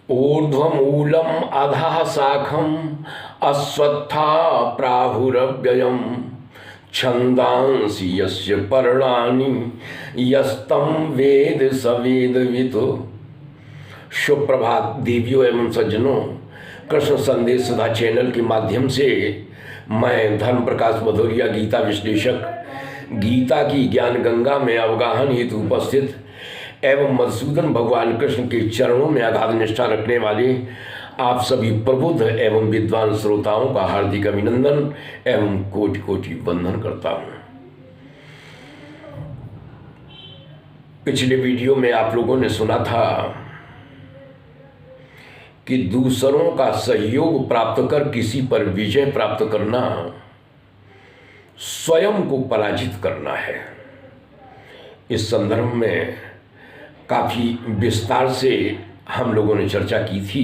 ऊर्ध्वमूलम अधः शाखम अश्वत्था प्राहुरव्ययम छंदांसि यस्य पर्णानि यस्तम वेद सवेदवितो। सुप्रभात देवियों एवं सज्जनों, कृष्ण संदेश सदा चैनल के माध्यम से मैं धर्म प्रकाश भदौरिया गीता विश्लेषक गीता की ज्ञान गंगा में अवगाहन हेतु उपस्थित एवं मधुसूदन भगवान कृष्ण के चरणों में अगाध निष्ठा रखने वाले आप सभी प्रबुद्ध एवं विद्वान श्रोताओं का हार्दिक अभिनंदन एवं कोटि कोटि वंदन करता हूँ। पिछले वीडियो में आप लोगों ने सुना था कि दूसरों का सहयोग प्राप्त कर किसी पर विजय प्राप्त करना स्वयं को पराजित करना है। इस संदर्भ में काफ़ी विस्तार से हम लोगों ने चर्चा की थी।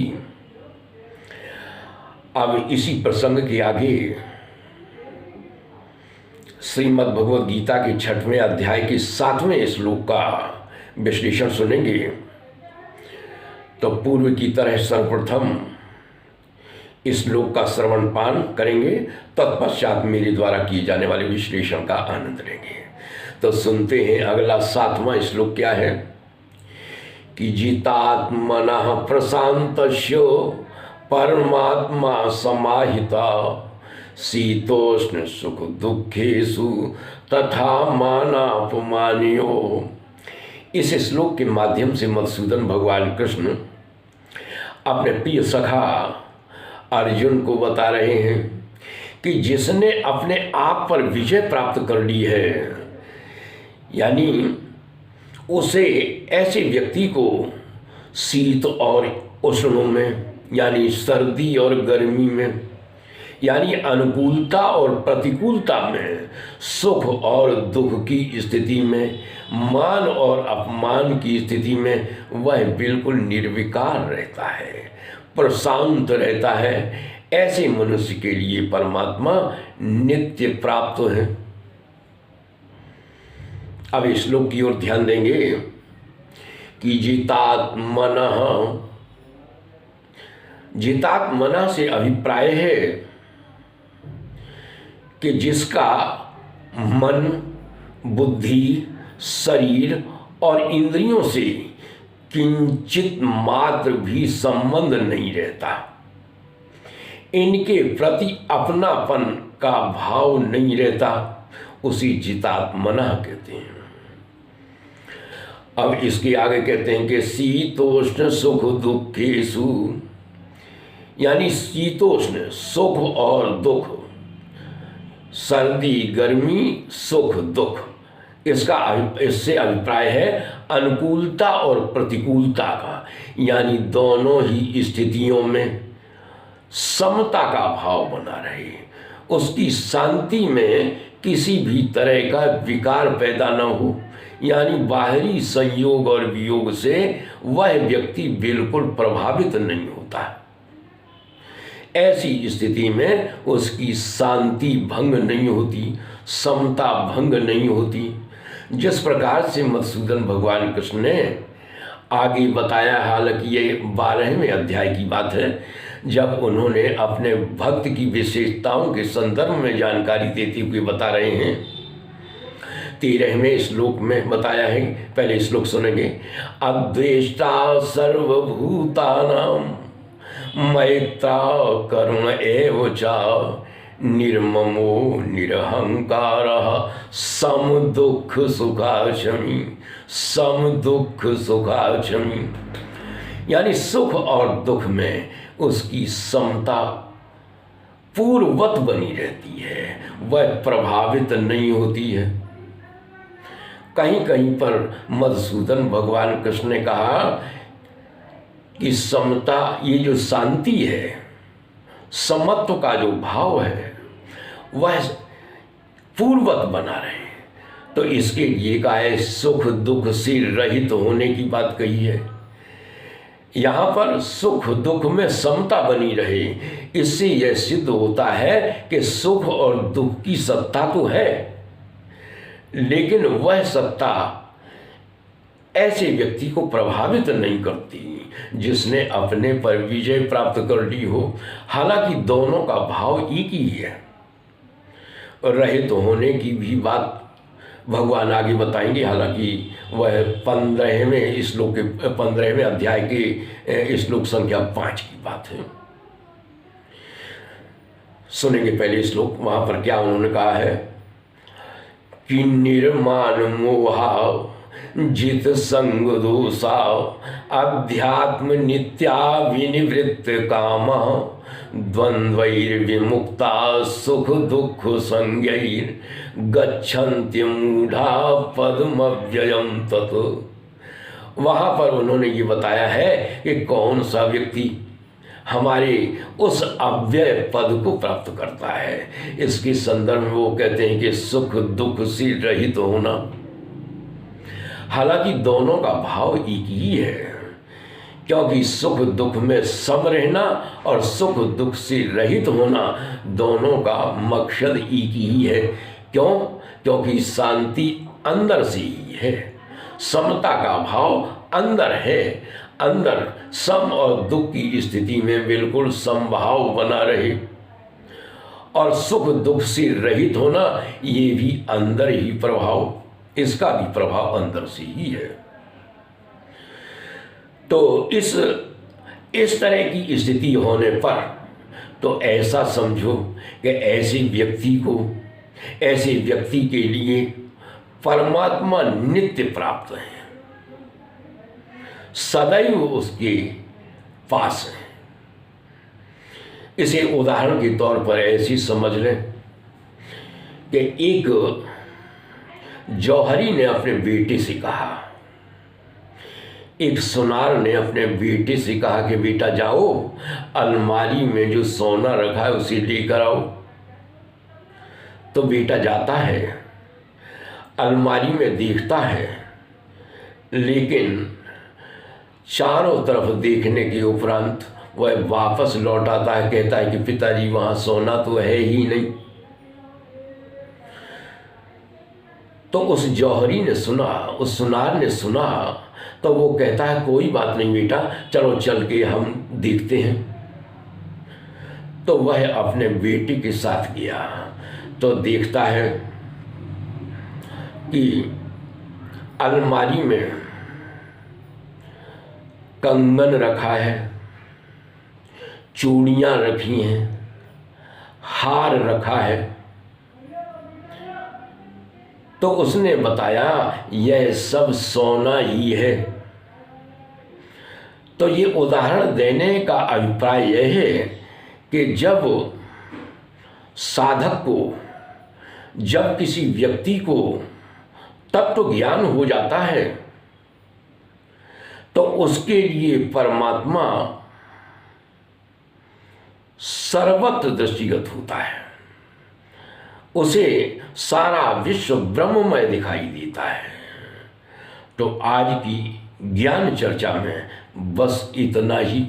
अब इसी प्रसंग के आगे श्रीमद् भगवद गीता के 6वें अध्याय के 7वें श्लोक का विश्लेषण सुनेंगे। तो पूर्व की तरह सर्वप्रथम इस श्लोक का श्रवण पान करेंगे, तत्पश्चात मेरे द्वारा किए जाने वाले विश्लेषण का आनंद लेंगे। तो सुनते हैं अगला 7वां श्लोक क्या है कि जितात्मनः प्रशान्तस्य परमात्मा समाहिता शीतोष्ण सुख दुखेषु तथा मानापमानियो। इस श्लोक के माध्यम से मधुसूदन भगवान कृष्ण अपने प्रिय सखा अर्जुन को बता रहे हैं कि जिसने अपने आप पर विजय प्राप्त कर ली है, यानी उसे ऐसे व्यक्ति को शीत और उष्णों में, यानी सर्दी और गर्मी में, यानी अनुकूलता और प्रतिकूलता में, सुख और दुख की स्थिति में, मान और अपमान की स्थिति में वह बिल्कुल निर्विकार रहता है, प्रशांत रहता है। ऐसे मनुष्य के लिए परमात्मा नित्य प्राप्त है। अब इस श्लोक की ओर ध्यान देंगे कि जितात्मनः से अभिप्राय है कि जिसका मन, बुद्धि, शरीर और इंद्रियों से किंचित मात्र भी संबंध नहीं रहता, इनके प्रति अपनापन का भाव नहीं रहता, उसी जितात्मनः कहते हैं। अब इसके आगे कहते हैं कि शीतोष्ण सुख दुखेषु, यानी शीतोष्ण सुख और दुख, सर्दी गर्मी सुख दुख, इससे अभिप्राय है अनुकूलता और प्रतिकूलता का, यानी दोनों ही स्थितियों में समता का भाव बना रहे, उसकी शांति में किसी भी तरह का विकार पैदा न हो, यानी बाहरी संयोग और वियोग से वह व्यक्ति बिल्कुल प्रभावित नहीं होता। ऐसी स्थिति में उसकी शांति भंग नहीं होती, समता भंग नहीं होती। जिस प्रकार से मधुसूदन भगवान कृष्ण ने आगे बताया, हालांकि ये 12वें अध्याय की बात है, जब उन्होंने अपने भक्त की विशेषताओं के संदर्भ में जानकारी देते हुए बता रहे हैं। 13वें श्लोक में बताया है, पहले श्लोक सुनेंगे। अद्वेष्टा सर्वभूतानां मैत्रा करुण एव च निर्ममो निरहंकारः सम दुख सुखाक्षमी, सम दुख सुखाक्षमी, यानी सुख और दुख में उसकी समता पूर्ववत बनी रहती है, वह प्रभावित नहीं होती है। कहीं कहीं पर मधुसूदन भगवान कृष्ण ने कहा कि समता, ये जो शांति है, समत्व का जो भाव है, वह पूर्ववत बना रहे। तो इसके लिए कहा है सुख दुख से रहित होने की बात कही है। यहाँ पर सुख दुख में समता बनी रहे, इससे यह सिद्ध होता है कि सुख और दुख की सत्ता तो है, लेकिन वह सत्ता ऐसे व्यक्ति को प्रभावित नहीं करती जिसने अपने पर विजय प्राप्त कर ली हो। हालांकि दोनों का भाव एक ही है। रहित होने की भी बात भगवान आगे बताएंगे। हालांकि वह 15वें श्लोक के 15वें अध्याय के श्लोक संख्या 5 की बात है। सुनेंगे पहले श्लोक। वहां पर क्या उन्होंने कहा है कि निर्माण मोहा जित संग दोषा अध्यात्म नित्या विनिवृत्त कामा द्वंद्वैर्विमुक्ता सुख दुख संज्ञैर गच्छन्ति मूढ़ा पद्मव्ययम तत्। वहाँ पर उन्होंने ये बताया है कि कौन सा व्यक्ति हमारे उस अव्यय पद को प्राप्त करता है। इसके संदर्भ में वो कहते हैं कि सुख दुख से रहित होना। हालांकि दोनों का भाव एक ही है, क्योंकि सुख दुख में सम रहना और सुख दुख से रहित होना दोनों का मकसद एक ही है। क्यों? क्योंकि शांति अंदर से ही है, समता का भाव अंदर है। अंदर सम और दुख की स्थिति में बिल्कुल समभाव बना रहे और सुख दुख से रहित होना, ये भी अंदर ही प्रभाव, इसका भी प्रभाव अंदर से ही है। तो इस तरह की स्थिति होने पर तो ऐसा समझो कि ऐसे व्यक्ति के लिए परमात्मा नित्य प्राप्त है, सदैव उसके पास है। इसे उदाहरण के तौर पर ऐसी समझ लें कि एक जौहरी ने अपने बेटे से कहा, एक सुनार ने अपने बेटे से कहा कि बेटा जाओ अलमारी में जो सोना रखा है उसे लेकर आओ। तो बेटा जाता है, अलमारी में देखता है, लेकिन चारों तरफ देखने के उपरांत वह वापस लौट आता है, कहता है कि पिताजी वहाँ सोना तो है ही नहीं। तो उस जौहरी ने सुना, उस सुनार ने सुना, तो वो कहता है कोई बात नहीं बेटा, चलो चल के हम देखते हैं। तो वह अपने बेटे के साथ गया तो देखता है कि अलमारी में कंगन रखा है, चूड़ियाँ रखी हैं, हार रखा है। तो उसने बताया यह सब सोना ही है। तो ये उदाहरण देने का अभिप्राय यह है कि जब साधक को, जब किसी व्यक्ति को तत्व ज्ञान हो जाता है तो उसके लिए परमात्मा सर्वत्र दृष्टिगत होता है, उसे सारा विश्व ब्रह्ममय दिखाई देता है। तो आज की ज्ञान चर्चा में बस इतना ही।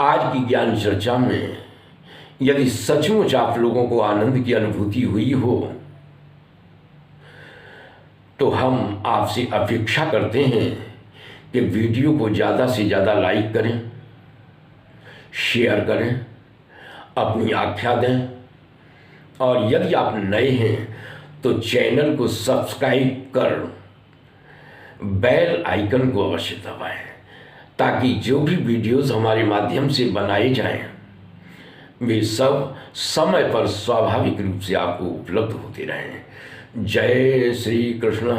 आज की ज्ञान चर्चा में यदि सचमुच आप लोगों को आनंद की अनुभूति हुई हो तो हम आपसे अपेक्षा करते हैं कि वीडियो को ज़्यादा से ज़्यादा लाइक करें, शेयर करें, अपनी आख्या दें, और यदि आप नए हैं तो चैनल को सब्सक्राइब कर बेल आइकन को अवश्य दबाएं, ताकि जो भी वीडियोस हमारे माध्यम से बनाए जाएं वे सब समय पर स्वाभाविक रूप से आपको उपलब्ध होते रहें। जय श्री कृष्ण।